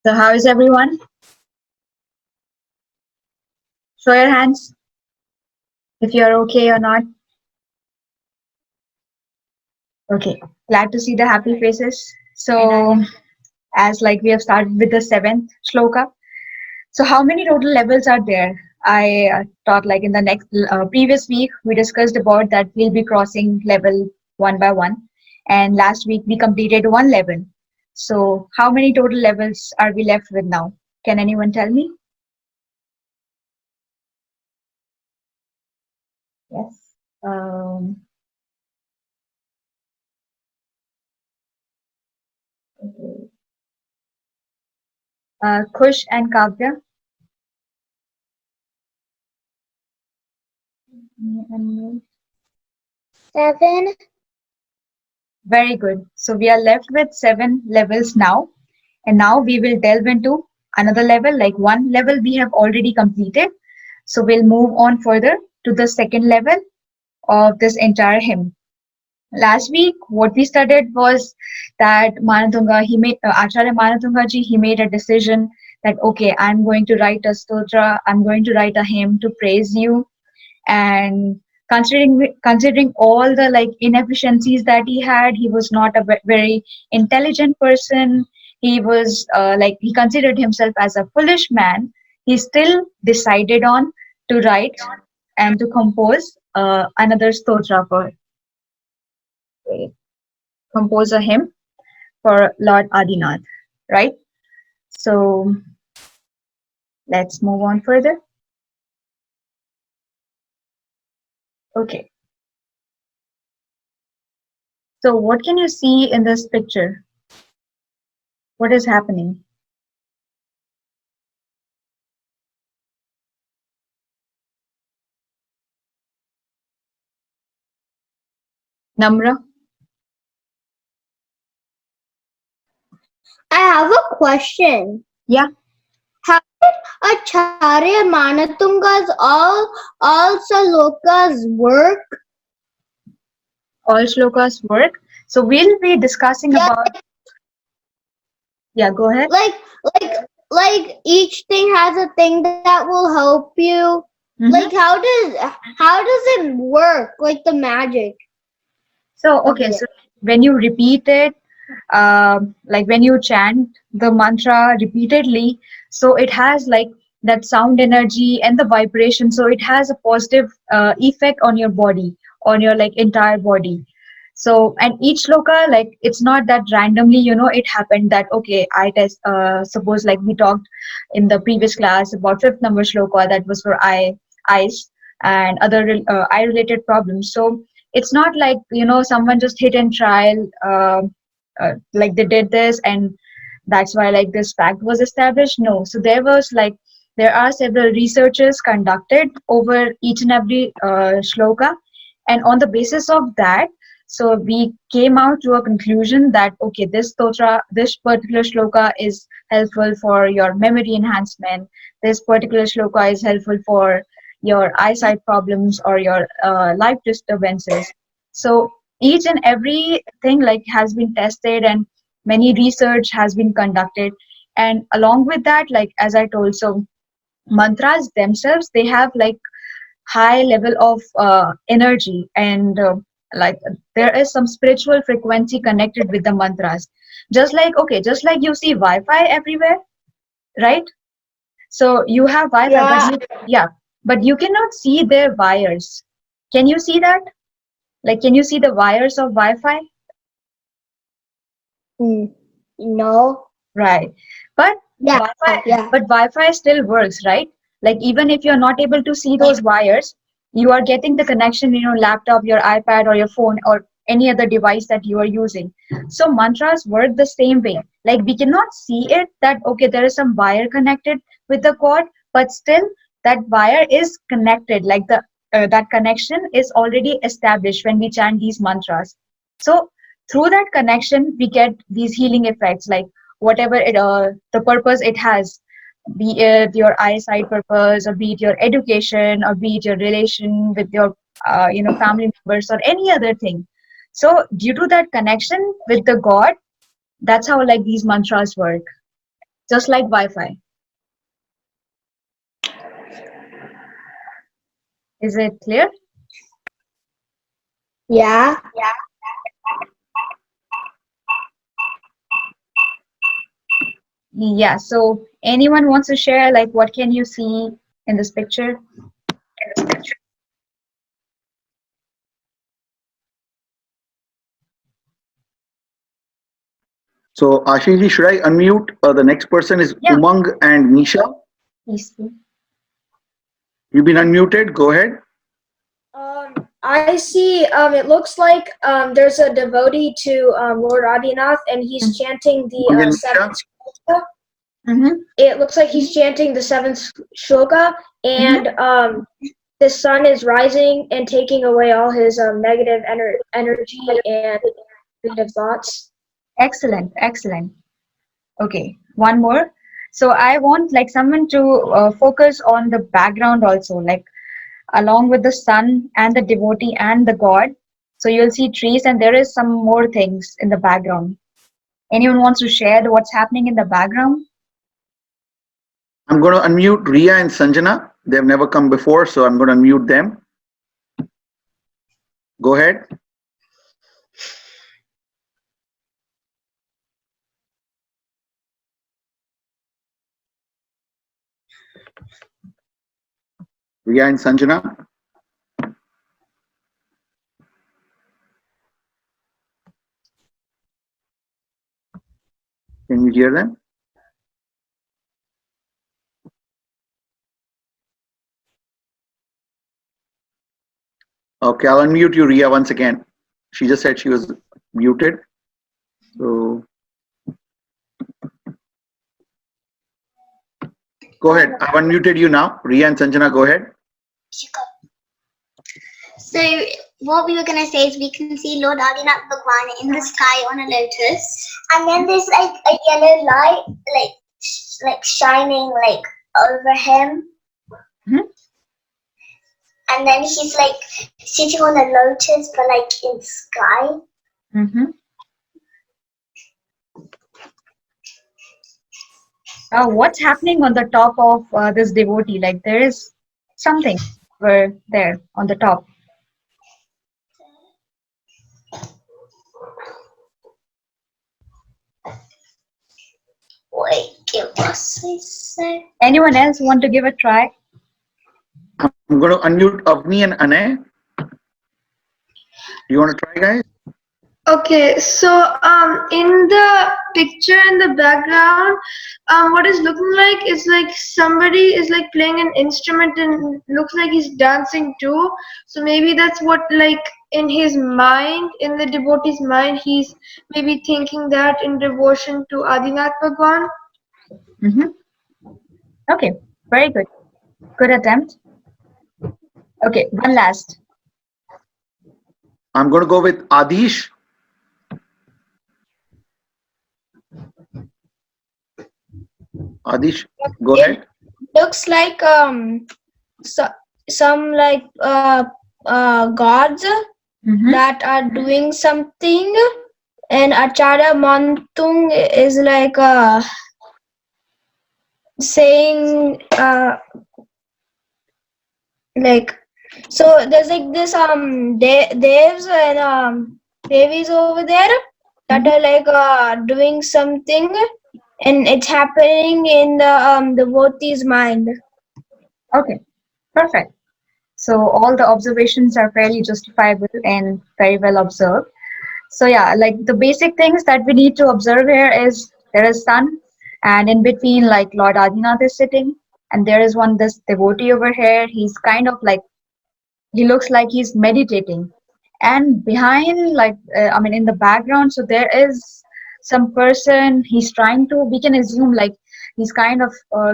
So how is everyone? Show your hands if you're okay or not. Okay, glad to see the happy faces. So as like we have started with the seventh shloka. So how many total levels are there? I thought like in the next previous week we discussed about that we'll be crossing level one by one, and last week we completed one level. So how many total levels are we left with now? Can anyone tell me? Yes. Okay. Kush and Kavya. Mm, 7. Very good. So we are left with seven levels now, and now we will delve into another level. Like one level we have already completed, so we'll move on further to the second level of this entire hymn. Last week, what we studied was that Manatunga, he made Acharya Manatunga ji, he made a decision that okay, I'm going to write a stotra, I'm going to write a hymn to praise you, and considering all the like inefficiencies that he had, he was not a very intelligent person. He was like he considered himself as a foolish man. He still decided on to write and to compose another stotra for compose a hymn for Lord Adinath, right? So let's move on further. Okay, so what can you see in this picture? What is happening? Namra? I have a question. Yeah. How did Acharya Manatunga's all salokas work? All shlokas work. So we'll be discussing Yeah, about, yeah, go ahead. like like like each thing has a thing that will help you. Like Mm-hmm. how does it work? Like the magic So, of okay, it. so when you repeat it, like when you chant the mantra repeatedly, so it has like that sound energy and the vibration. So it has a positive effect on your body, on your like entire body. So, and each shloka, like it's not that randomly, it happened that, okay, I test, suppose like we talked in the previous class about fifth number shloka that was for eyes and other eye related problems. So it's not like, someone just hit and trial, like they did this and that's why like this fact was established. No. So there are several researches conducted over each and every shloka, and on the basis of that, so we came out to a conclusion that okay, this particular shloka is helpful for your memory enhancement. This particular shloka is helpful for your eyesight problems or your life disturbances. So each and every thing like has been tested, and many research has been conducted. And along with that, like as I told, so mantras themselves, they have like high level of energy, and like there is some spiritual frequency connected with the mantras, just like okay, just like you see wi-fi everywhere, right? So you have wi-fi, but Yeah. yeah, but you cannot see their wires. Can you see that? Like, can you see the wires of wi-fi? Hmm. No. Right. But Yeah. Wi-Fi, Yeah. but Wi-Fi still works, right? Like even if you're not able to see those wires, you are getting the connection in your laptop, your iPad, or your phone, or any other device that you are using. So mantras work the same way. Like we cannot see it that okay, there is some wire connected with the cord, but still that wire is connected. Like the that connection is already established when we chant these mantras. So through that connection, we get these healing effects, like whatever the purpose it has, be it your eyesight purpose, or be it your education, or be it your relation with your family members or any other thing. So due to that connection with the god, that's how like these mantras work. just like Wi-Fi. Is it clear? Yeah. Yeah. So anyone wants to share like what can you see in this picture? So Ashish, should I unmute? The next person is Yeah. Umang and Nisha. Please. You've been unmuted. Go ahead. I see. It looks like there's a devotee to Lord Adinath, and he's chanting Umang the and seventh Nisha. shloka. Mm-hmm. It looks like he's chanting the seventh shloka, and the sun is rising and taking away all his negative energy and negative thoughts. Excellent. Excellent. Okay. One more. So I want like someone to focus on the background also, like along with the sun and the devotee and the god. So you'll see trees and there is some more things in the background. Anyone wants to share what's happening in the background? I'm going to unmute Ria and Sanjana. They've never come before, so I'm going to unmute them. Go ahead. Ria and Sanjana. Can you hear them? Okay, I'll unmute you, Ria, once again. She just said she was muted. So go ahead. I've unmuted you now. Ria and Sanjana, go ahead. So what we were gonna say is we can see Lord Adinath Bhagwan in the sky on a lotus, and then there's like a yellow light, like shining like over him, and then he's like sitting on a lotus, but like in sky. What's happening on the top of this devotee? Like there is something over there on the top. Wait, give us a sec. Anyone else want to give a try? I'm going to unmute Avni and Anay. You want to try, guys? Okay, so in the picture in the background, what is looking like is like somebody is like playing an instrument and looks like he's dancing too. So maybe that's what like in his mind, in the devotee's mind, he's maybe thinking that in devotion to Adinath Bhagwan. Okay, very good. Good attempt. Okay, one last. I'm going to go with Adish. Adish, go ahead. Looks like some like gods that are doing something, and Acharya Mantung is like saying like, so there's like this devs and devis over there that are like doing something, and it's happening in the devotee's mind. Okay, perfect. So all the observations are fairly justifiable and very well observed. So yeah, like the basic things that we need to observe here is there is sun, and in between like Lord Adinath is sitting, and there is one this devotee over here. He's kind of like he looks like he's meditating, and behind like I mean in the background, so there is some person. He's trying to. We can assume like he's kind of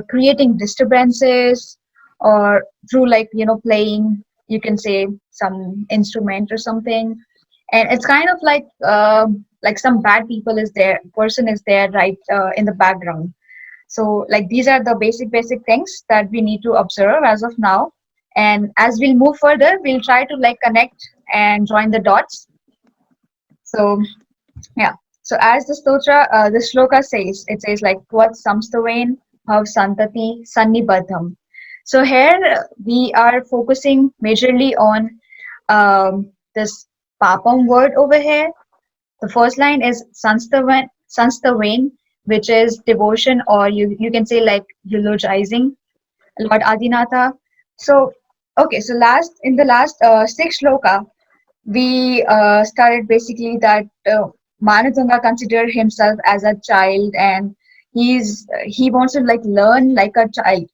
creating disturbances, or through like playing. You can say some instrument or something, and it's kind of like some bad people is there person is there right in the background. So like these are the basic things that we need to observe as of now, and as we'll move further we'll try to like connect and join the dots. So yeah, So as the stotra, the shloka says, it says like what samstavain bhav santati sannibadham. So here we are focusing majorly on this papam word over here. The first line is Sanstavain, which is devotion, or you can say like eulogizing Lord Adinatha. So, okay, so in the last six shloka, we started basically that Manadanga considered himself as a child, and he wants to like learn like a child,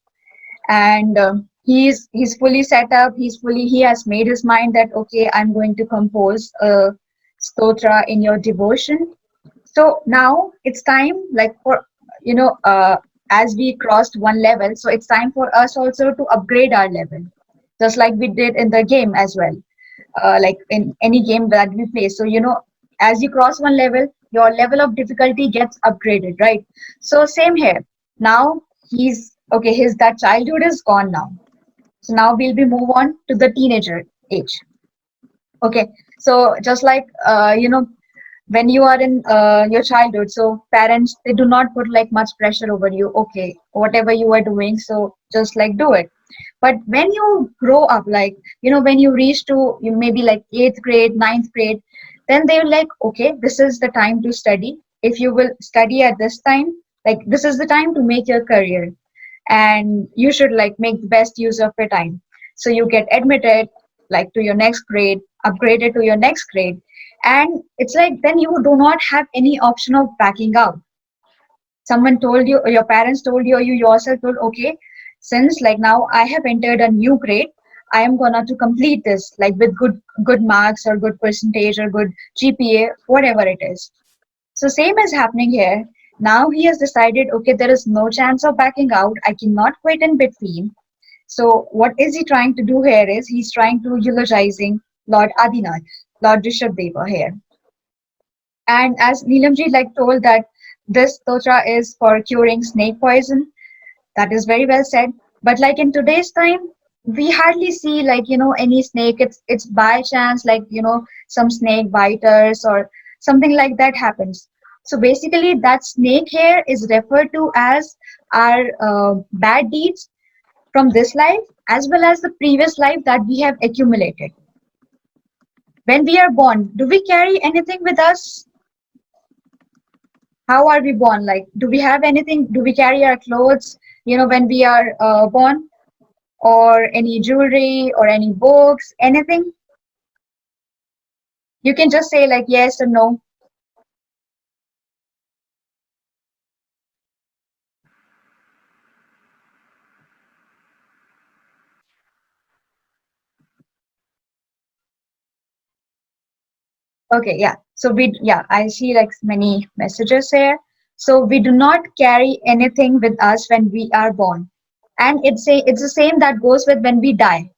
and he's fully set up. He has made his mind that okay, I'm going to compose a stotra in your devotion. So now it's time like for as we crossed one level, so it's time for us also to upgrade our level, just like we did in the game as well, like in any game that we play. So as you cross one level, your level of difficulty gets upgraded, right? So same here. Now he's okay, his that childhood is gone now. So now we'll be move on to the teenager age. Okay, so just like when you are in your childhood, so parents, they do not put like much pressure over you. Okay, whatever you are doing, so just like do it. But when you grow up, like when you reach to you maybe like 8th grade, 9th grade, then they're like, okay, this is the time to study. If you will study at this time, like this is the time to make your career, and you should like make the best use of your time. So you get admitted like to your next grade, upgraded to your next grade, and it's like then you do not have any option of backing out. Someone told you, or your parents told you, or you yourself told, okay, since like now I have entered a new grade, I am gonna to complete this like with good marks or good percentage or good GPA, whatever it is. So same is happening here. Now he has decided, okay, there is no chance of backing out. I cannot quit in between. So what is he trying to do here is he's trying to eulogizing Lord Adinath, Lord Rishabdeva here. And as Neelamji like told that this stotra is for curing snake poison, that is very well said. But like in today's time, we hardly see like any snake. It's by chance like some snake biters or something like that happens. So basically, that snake here is referred to as our bad deeds from this life as well as the previous life that we have accumulated. When we are born, do we carry anything with us? How are we born? Like, do we have anything? Do we carry our clothes when we are born, or any jewelry or any books, anything? You can just say like yes or no. Okay, yeah. So I see like many messages here. So we do not carry anything with us when we are born, and it's the same that goes with when we die.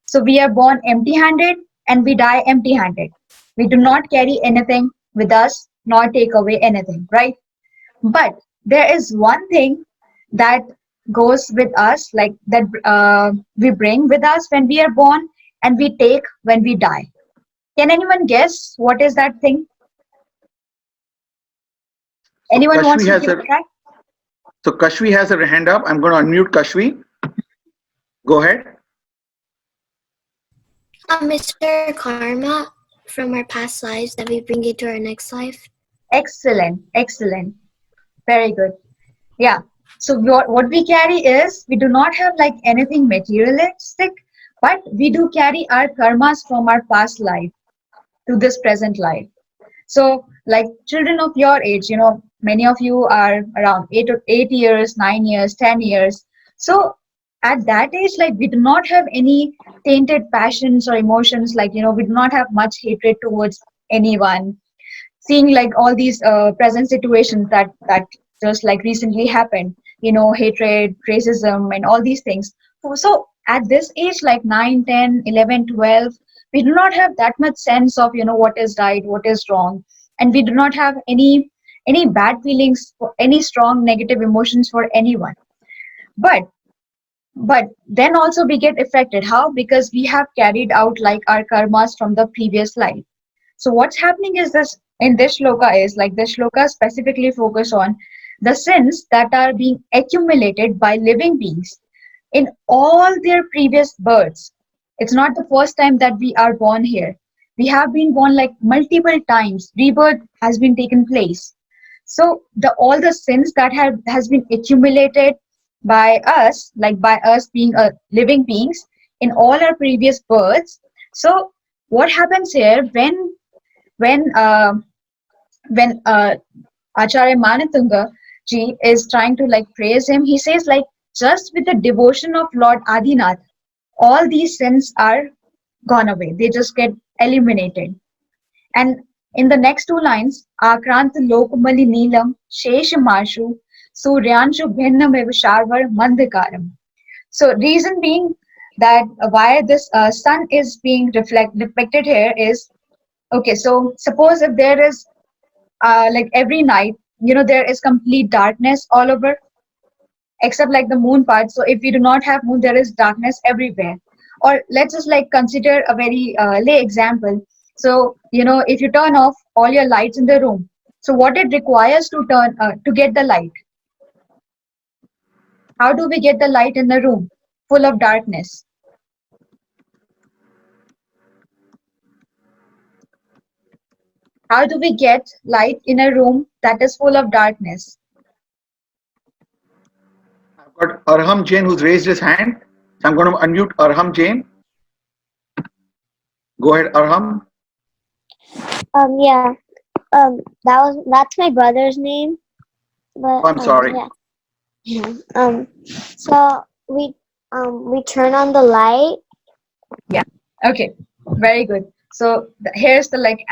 So we are born empty-handed and we die empty-handed. We do not carry anything with us, nor take away anything, right? But there is one thing that goes with us, like that we bring with us when we are born and we take when we die. Can anyone guess what is that thing? So Anyone wants Kashvi to has give it a a try? so Kashvi has her hand up. I'm going to unmute Kashvi. Go ahead. Mr. Karma from our past lives that we bring into our next life. Excellent, excellent. Very good. Yeah. So what we carry is we do not have like anything materialistic, but we do carry our karmas from our past life to this present life. So like children of your age, many of you are around 8 years, 9 years, 10 years. So at that age, like we do not have any tainted passions or emotions, like we do not have much hatred towards anyone. Seeing like all these present situations that just like recently happened, hatred, racism, and all these things. So at this age, like 9, 10, 11, 12, we do not have that much sense of what is right, what is wrong, and we do not have any bad feelings, any strong negative emotions for anyone. But but then also we get affected. How? Because we have carried out like our karmas from the previous life. So what's happening is this, in this shloka is like the shloka specifically focus on the sins that are being accumulated by living beings in all their previous births. It's not the first time that we are born here. We have been born like multiple times. Rebirth has been taken place. So the all the sins that have has been accumulated by us, like by us being a living beings in all our previous births. So what happens here when uh, when Acharya Manatunga ji is trying to like praise him, he says like just with the devotion of Lord Adinath, all these sins are gone away. They just get eliminated. And in the next two lines, Akrant Lokamali Neelam Shesh Marshu Suryanshu Bhinnam Sharvar Mandikaram. So reason being that why this sun is being reflected here is okay. So suppose if there is like every night, there is complete darkness all over except like the moon part. So if we do not have moon, there is darkness everywhere. Or let's just like consider a very lay example. So if you turn off all your lights in the room, so what it requires to get the light, how do we get the light in the room full of darkness? How do we get light in a room that is full of darkness? I've got Arham Jain who's raised his hand. So I'm going to unmute Arham Jain. Go ahead, Arham. Yeah. That's my brother's name. But Oh, I'm sorry. yeah. So we turn on the light. Yeah. Okay. Very good. So here's the like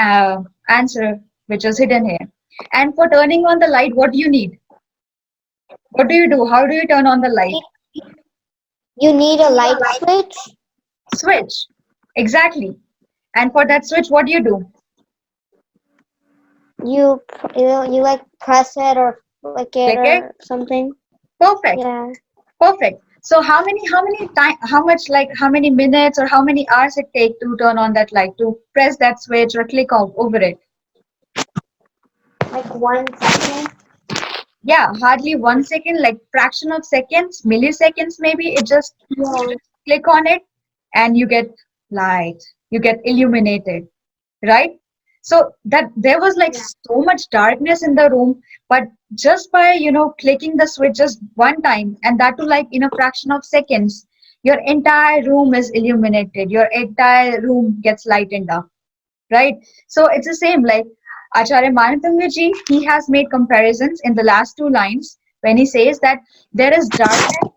answer which is hidden here. And for turning on the light, what do you need? What do you do? How do you turn on the light? You need a light switch. Switch. Exactly. And for that switch, what do you do? You like press it or flick it Click it. or something. Perfect. Yeah. Perfect. So how many minutes or how many hours it take to turn on that light, to press that switch or click over it? Like 1 second. Yeah, hardly 1 second, like fraction of seconds, milliseconds maybe. It just Yeah. click on it and you get light. You get illuminated, right? So that there was like so much darkness in the room, but just by clicking the switch just one time, and that too like in a fraction of seconds, your entire room is illuminated. Your entire room gets lightened up, right? So it's the same like Acharya Manatungaji, he has made comparisons in the last two lines when he says that there is darkness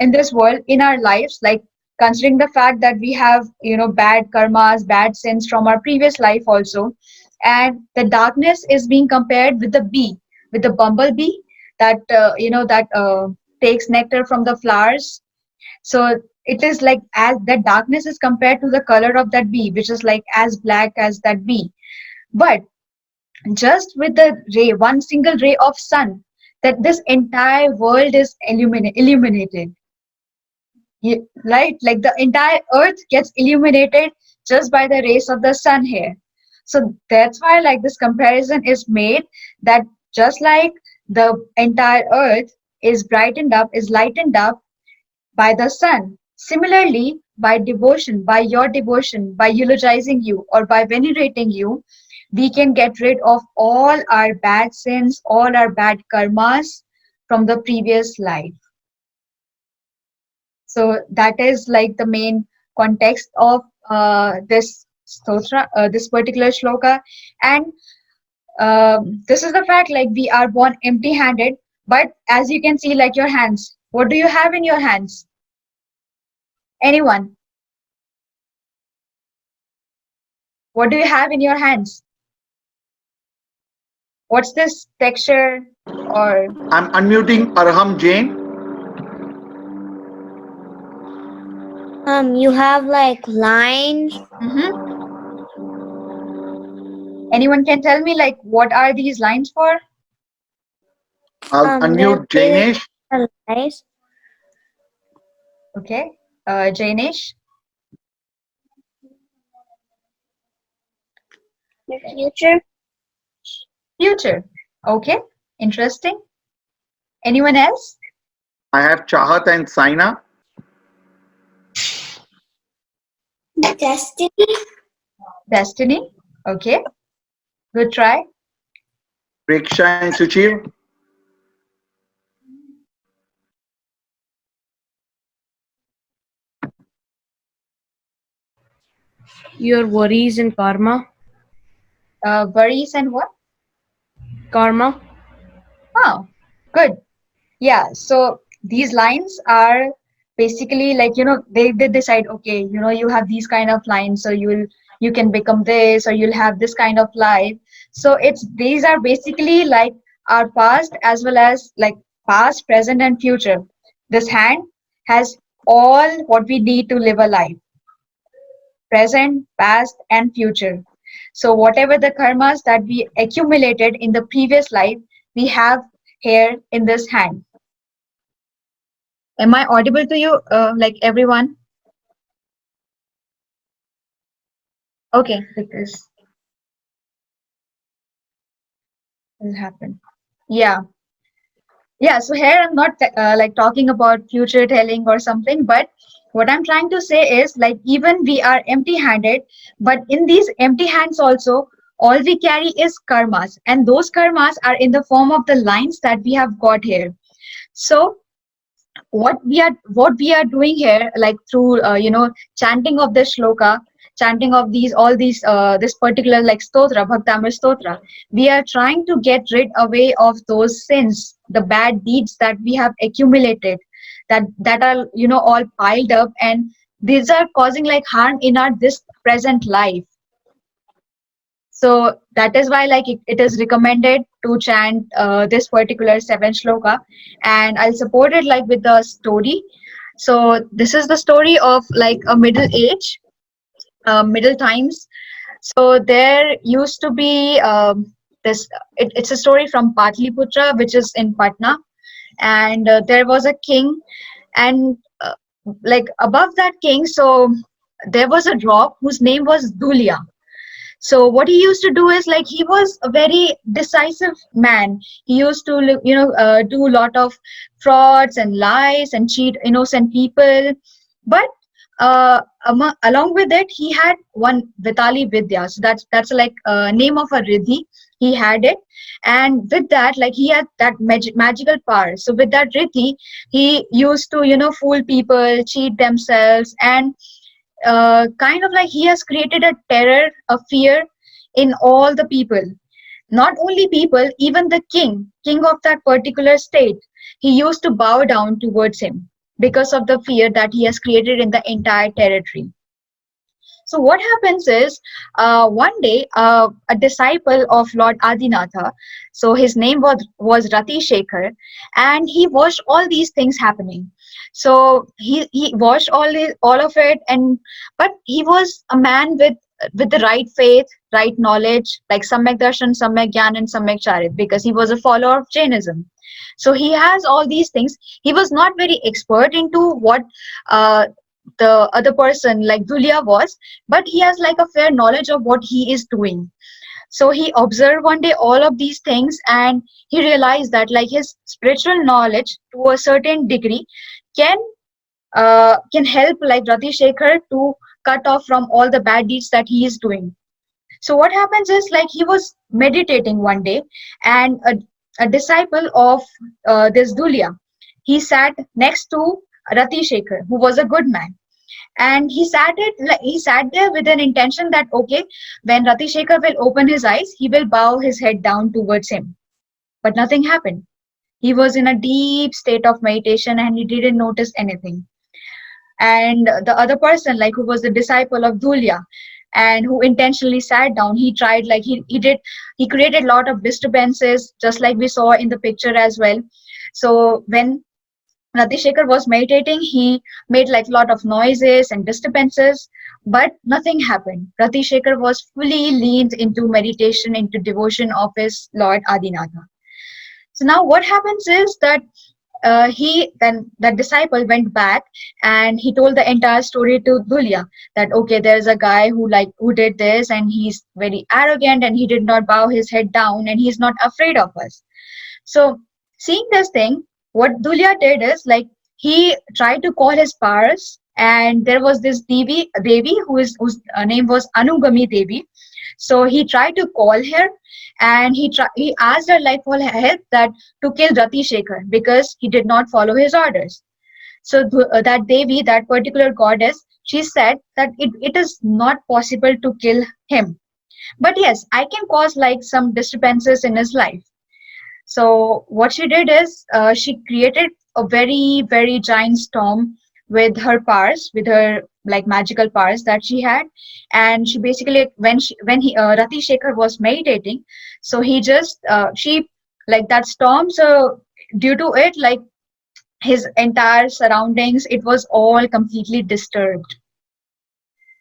in this world, in our lives, like considering the fact that we have bad karmas, bad sins from our previous life also, and the darkness is being compared with the bee, with the bumblebee that takes nectar from the flowers. So it is like as that darkness is compared to the color of that bee, which is like as black as that bee. But just with the ray, one single ray of sun, that this entire world is illuminated. Right, like the entire earth gets illuminated just by the rays of the sun here. So that's why like this comparison is made, that just like the entire earth is brightened up, is lightened up by the sun, similarly by devotion, by your devotion, by eulogizing you or by venerating you, we can get rid of all our bad sins, all our bad karmas from the previous life. So that is like the main context of this stotra, this particular shloka. And this is the fact, like we are born empty-handed, but as you can see, like your hands, what do you have in your hands? Anyone? What do you have in your hands? What's this texture or? I'm unmuting Arham Jain. You have like lines. Mhm. Anyone can tell me like what are these lines for? I'll unmute Jainesh. Nice. Okay, Jainesh. The future. future. Okay, interesting. Anyone else? I have Chahat and Saina. Destiny. Destiny. Okay, good try. Preksha and Suchir. Your worries and karma. Worries and what? Karma. Oh, good. Yeah, so these lines are basically like, they decide, okay, you have these kind of lines, so you can become this, or you'll have this kind of life. So these are basically like our past, as well as like past, present, and future. This hand has all what we need to live a life: present, past, and future. So whatever the karmas that we accumulated in the previous life, we have here in this hand. Am I audible to you, like everyone? Okay, because will happen. Yeah, yeah. So here I'm not like talking about future telling or something, but what I'm trying to say is like even we are empty-handed, but in these empty hands also, all we carry is karmas, and those karmas are in the form of the lines that we have got here. So what we are doing here, like through chanting of the shloka, chanting of all these this particular like stotra, Bhaktamar stotra, we are trying to get rid away of those sins, the bad deeds that we have accumulated, that are all piled up, and these are causing like harm in our this present life. So that is why like it is recommended to chant this particular seven shloka, and I'll support it like with the story. So this is the story of like a middle age, middle times. So there used to be this. It's a story from Patliputra, which is in Patna, and there was a king, and like above that king, so there was a drop whose name was Dulia. So what he used to do is like he was a very decisive man. He used to do a lot of frauds and lies and cheat innocent people. But along with it, he had one Vitali Vidya. So that's like name of a Riddhi. He had it, and with that, like he had that magical power. So with that Riddhi, he used to fool people, cheat themselves, and kind of like he has created a terror, a fear in all the people. Not only people, even the king of that particular state, he used to bow down towards him because of the fear that he has created in the entire territory. So what happens is, one day, a disciple of Lord Adinatha, so his name was Rati Shekhar, and he watched all these things happening. So he watched all of it, and but he was a man with the right faith, right knowledge, like Samyak Darshan, Samyak Gyan, and Samyak Charit, because he was a follower of Jainism. So he has all these things. He was not very expert into what uh, the other person like Dulia was, but he has like a fair knowledge of what he is doing. So he observed one day all of these things, and he realized that like his spiritual knowledge to a certain degree can can help like Rati Shekhar to cut off from all the bad deeds that he is doing. So what happens is like he was meditating one day, and a disciple of this Dulia, he sat next to Rati Shekhar, who was a good man, and he sat there with an intention that okay, when Rati Shekhar will open his eyes, he will bow his head down towards him. But nothing happened. He was in a deep state of meditation, and he didn't notice anything. And the other person, like who was the disciple of Dhulya, and who intentionally sat down, he tried like he created a lot of disturbances, just like we saw in the picture as well. So when Rati Shekhar was meditating, he made like a lot of noises and disturbances, but nothing happened. Rati Shekhar was fully leaned into meditation, into devotion of his Lord Adinatha. So now what happens is that he then the disciple went back and he told the entire story to Dulya, that okay, there's a guy who did this, and he's very arrogant, and he did not bow his head down, and he's not afraid of us. So seeing this thing, what Dulya did is like he tried to call his powers, and there was this Devi whose name was Anugami Devi. So he tried to call her, and he asked her like for help, that to kill Rati Shekhar because he did not follow his orders. So that Devi, that particular goddess, she said that it is not possible to kill him. But yes, I can cause like some disturbances in his life. So what she did is she created a very, very giant storm with her powers, with her like magical powers that she had, and she basically when he Rati Shekhar was meditating, so he just she like that storm. So due to it, like his entire surroundings, it was all completely disturbed.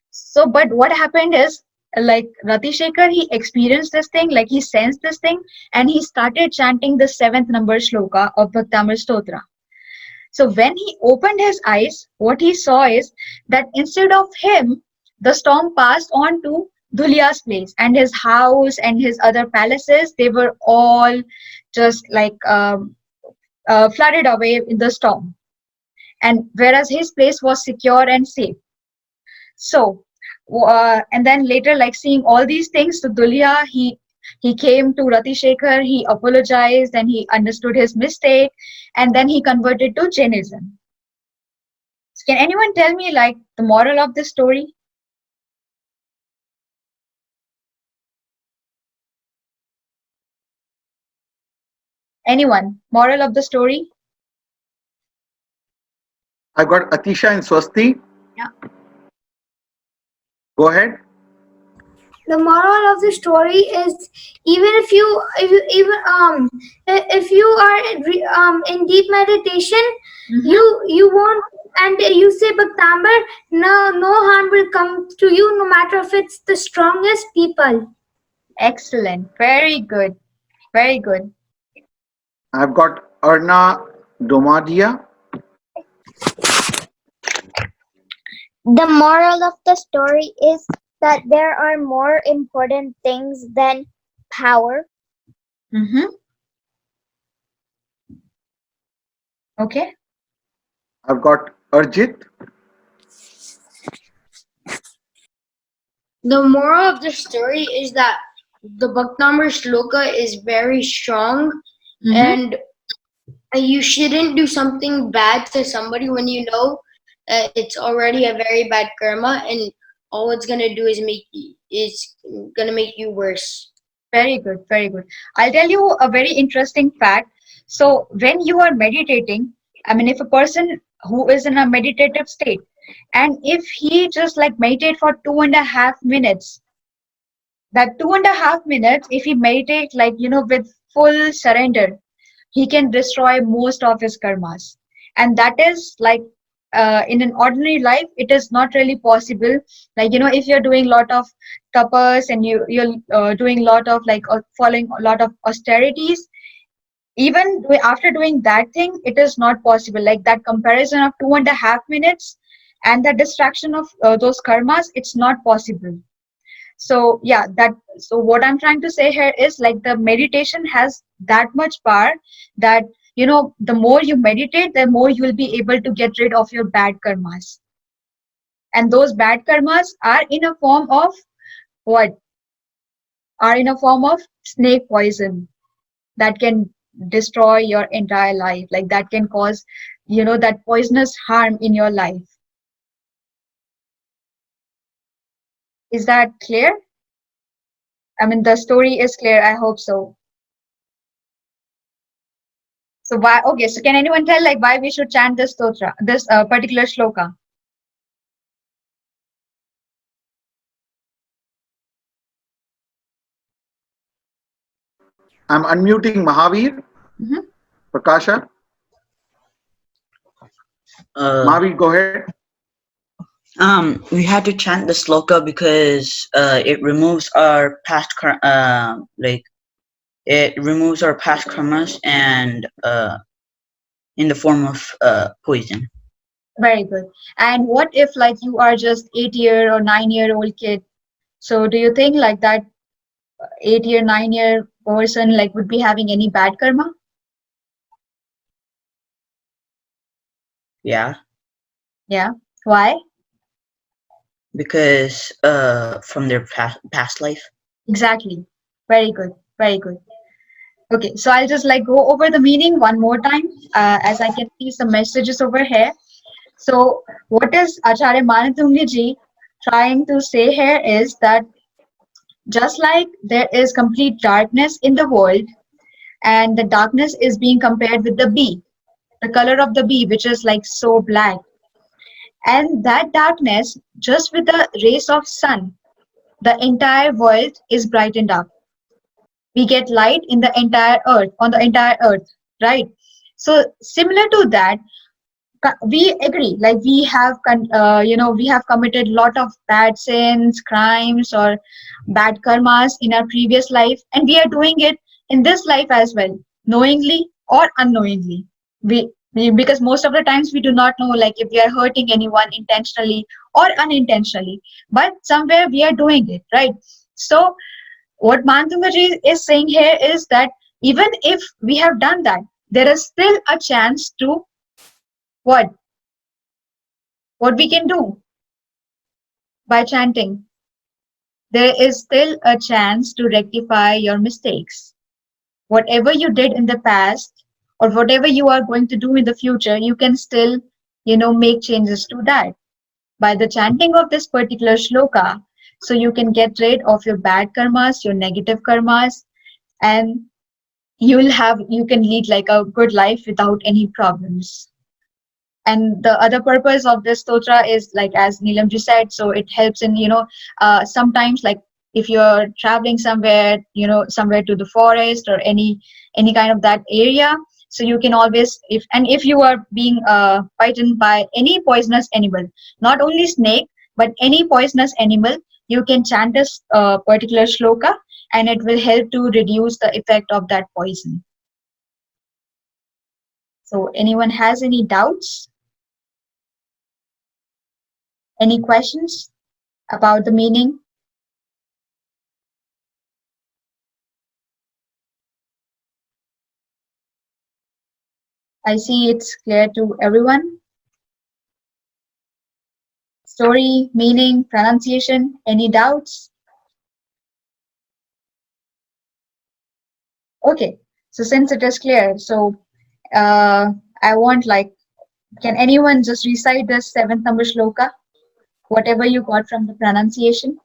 So, but what happened is, like Rati Shekhar, he experienced this thing, like he sensed this thing, and he started chanting the seventh number shloka of Bhaktamar Stotra. So, when he opened his eyes, what he saw is that instead of him, the storm passed on to Dhulya's place, and his house and his other palaces, they were all just like flooded away in the storm. And whereas his place was secure and safe. So, and then later, like seeing all these things, to Dulya, he came to Rati Shekhar, he apologized, and he understood his mistake, and then he converted to Jainism. So can anyone tell me like the moral of this story? Anyone? Moral of the story? I've got Atisha and Swasti. Yeah. Go ahead. The moral of the story is, even if you are in deep meditation, you won't, and you say Bhaktamar, no harm will come to you, no matter if it's the strongest people. Excellent. Very good. Very good. I've got Arna Domadia. The moral of the story is that there are more important things than power. Mm-hmm. Okay. I've got Arjit. The moral of the story is that the Bhaktamar Shloka is very strong, and you shouldn't do something bad to somebody when you know it's already a very bad karma, and all it's gonna do is make you worse. Very good, very good. I'll tell you a very interesting fact. So, when you are meditating, I mean, if a person who is in a meditative state, and if he just like meditate for 2.5 minutes, that 2.5 minutes, if he meditate like, with full surrender, he can destroy most of his karmas. And that is like, in an ordinary life, it is not really possible. Like, if you're doing a lot of tapas, and you're doing a lot of like following a lot of austerities, even after doing that thing, it is not possible. Like that comparison of 2.5 minutes and the distraction of those karmas, it's not possible. So yeah, so what I'm trying to say here is like the meditation has that much power, that the more you meditate, the more you will be able to get rid of your bad karmas. And those bad karmas are in a form of what? Are in a form of snake poison that can destroy your entire life. Like that can cause, that poisonous harm in your life. Is that clear? I mean, the story is clear. I hope so. So why? Okay. So can anyone tell like why we should chant this stotra, this particular shloka? I'm unmuting Mahavir. Prakasha. Mahavir, go ahead. We had to chant the sloka because it removes our past it removes our past karmas, and in the form of poison. Very good. And what if like you are just 8 year or 9 year old kid? So do you think like that 8 year, 9 year person like would be having any bad karma? Yeah, Yeah. Why? because from their past life. Exactly. Very good. Very good. Okay, so I'll just like go over the meaning one more time, as I can see some messages over here. So what is Acharya Manatungi ji trying to say here is that just like there is complete darkness in the world, and the darkness is being compared with the bee, the color of the bee, which is like so black, and that darkness, just with the rays of sun, the entire world is brightened up. We get light in the entire earth, on the entire earth, right? So similar to that, we agree, like we have we have committed lot of bad sins, crimes, or bad karmas in our previous life, and we are doing it in this life as well, knowingly or unknowingly. Because most of the times we do not know like if we are hurting anyone intentionally or unintentionally, but somewhere we are doing it, right? So what Mantungaji is saying here is that even if we have done that, there is still a chance to what? What we can do by chanting. There is still a chance to rectify your mistakes. Whatever you did in the past or whatever you are going to do in the future, you can still, make changes to that by the chanting of this particular shloka. So you can get rid of your bad karmas, your negative karmas, and you can lead like a good life without any problems. And the other purpose of this stotra is like as Neelamji said, so it helps in sometimes like if you're traveling somewhere, somewhere to the forest or any kind of that area, so you can always if you are being bitten by any poisonous animal, not only snake but any poisonous animal, you can chant this particular shloka, and it will help to reduce the effect of that poison. So anyone has any doubts? Any questions about the meaning? I see it's clear to everyone. Story, meaning, pronunciation, any doubts? Okay, so since it is clear, so I want like, can anyone just recite the seventh number shloka? Whatever you got from the pronunciation.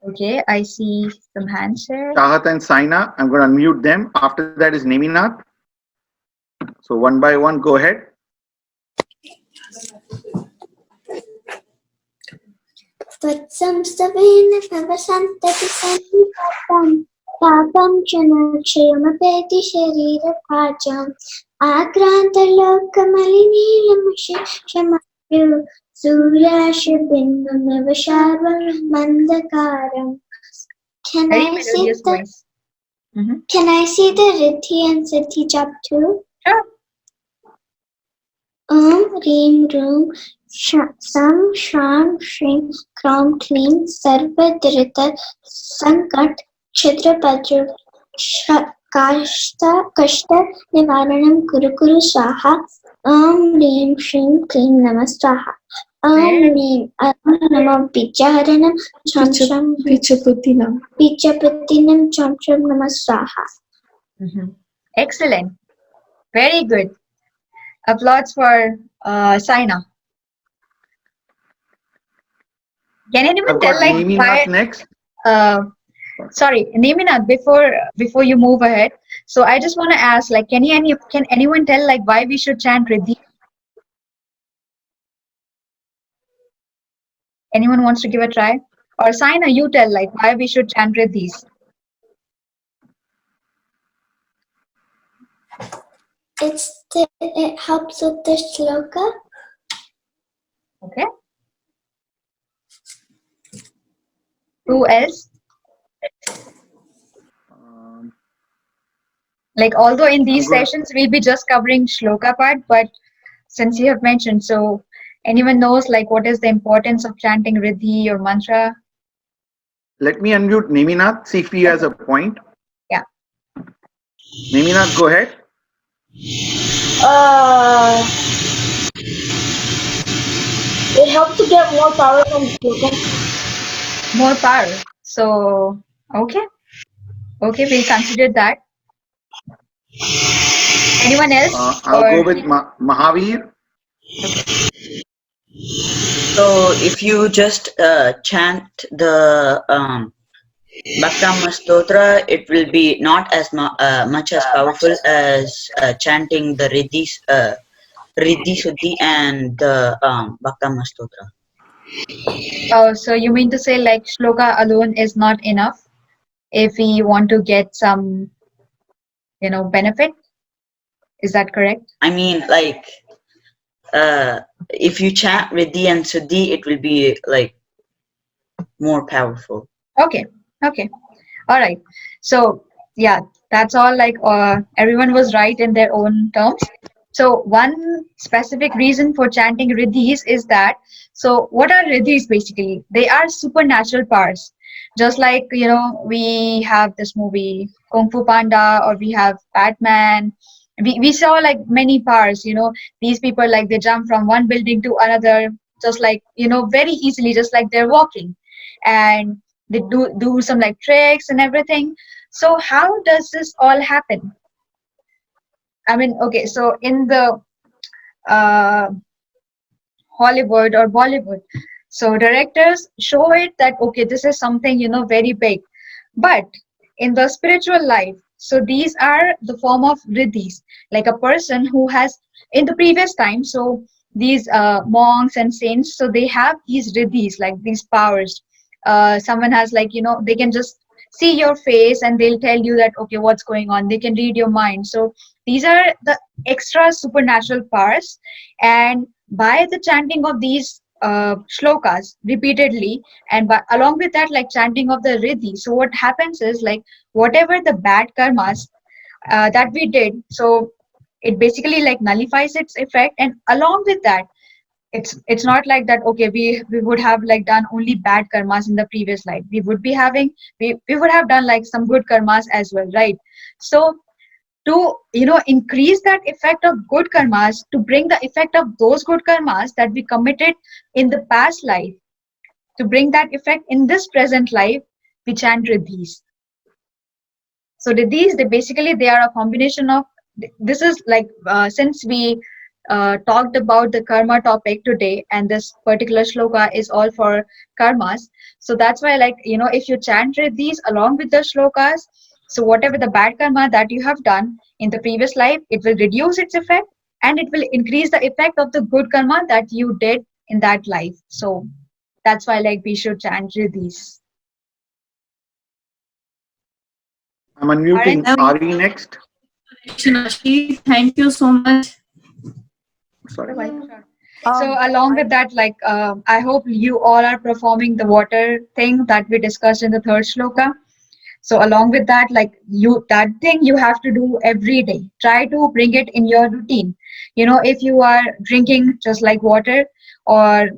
Okay, I see some hands here. Chahat and Saina, I'm going to unmute them. After that is Neminath. So one by one, go ahead. त्वत्संस्तवेन तव सन्तति सन्निपातं पापं च क्षयमपेति शरीरभाजम् आक्रान्तलोकमलिनीलमशमप्यु सूर्याशबिम्बमिव शार्वमन्धकारम्. Can Very I see melodious the voice. Can I see the Riddhi and Siddhi jap too? Sure. Reem Room Sam Sham Shrim Kram Klim Sarvadrita Sankat Chidrapatra Kashta Nivaranam Kuru Kuru Saha Reem Shrim Klim Namastaha Reem Namam Pichaharanam Cham Cham Pichapatinam Cham Cham Namastaha. Excellent. Very good. Applause for Saina. Can anyone I've tell got like Neminath why? next. Sorry, Neminath. Before you move ahead, so I just want to ask, like, can anyone tell like why we should chant Riddhi? Anyone wants to give a try? Or Saina, you tell like why we should chant Riddhis. It helps with the shloka. Okay. Who else? Like, although in I'm these going. sessions we'll be just covering shloka part, but since you have mentioned, so anyone knows like what is the importance of chanting riddhi or mantra? Let me unmute Neminath. See if he has a point. Yeah. Neminath, go ahead. Uh, it helps to get more power from yoga. More power. So, okay. Okay, we'll consider that. Anyone else? I'll Or go with Mahavir. okay. So if you just chant the Bhaktamar Stotra, it will be not as much as powerful as chanting the Riddhi Suddhi and the Bhaktamar Stotra. Oh, so you mean to say like shloka alone is not enough if we want to get some, benefit? Is that correct? I mean, like, if you chant Riddhi and Suddhi, it will be like more powerful. Okay. Okay. All right. So, yeah, that's all. Like, everyone was right in their own terms. So, one specific reason for chanting riddhis is that. So, what are riddhis basically? They are supernatural powers. Just like, we have this movie Kung Fu Panda, or we have Batman. We saw like many powers, these people like they jump from one building to another, just like, very easily, just like they're walking. And they do some like tricks and everything. So how does this all happen? I mean, okay, so in the uh, Hollywood or Bollywood, so directors show it that okay, this is something very big, but in the spiritual life, so these are the form of riddhis, like a person who has in the previous time. So these monks and saints, so they have these riddhis, like these powers. Someone has like they can just see your face and they'll tell you that okay, what's going on. They can read your mind. So these are the extra supernatural powers, and by the chanting of these shlokas repeatedly, and along with that like chanting of the riddhi, so what happens is like whatever the bad karmas that we did, so it basically like nullifies its effect. And along with that, it's not like that okay, we would have like done only bad karmas in the previous life. We would be having, we would have done like some good karmas as well, right? So to increase that effect of good karmas, to bring the effect of those good karmas that we committed in the past life, to bring that effect in this present life, we chant riddhis. So riddhis, they basically they are a combination of, this is like since we talked about the karma topic today, and this particular shloka is all for karmas. So that's why like if you chant riddhis along with the shlokas, so whatever the bad karma that you have done in the previous life, it will reduce its effect, and it will increase the effect of the good karma that you did in that life. So that's why like we should chant riddhis. I'm unmuting Aren't we? Ari next. Ashif, thank you so much. Sorry. Sure. So along with that, like I hope you all are performing the water thing that we discussed in the third shloka. So along with that, like that thing you have to do every day. Try to bring it in your routine. If you are drinking just like water, or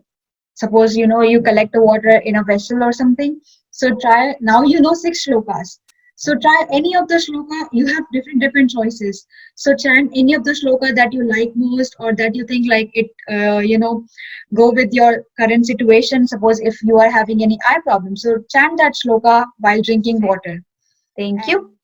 suppose you collect the water in a vessel or something. So try now 6 shlokas. So try any of the shloka. You have different choices. So chant any of the shloka that you like most, or that you think like it go with your current situation. Suppose if you are having any eye problem, so chant that shloka while drinking water. Thank you.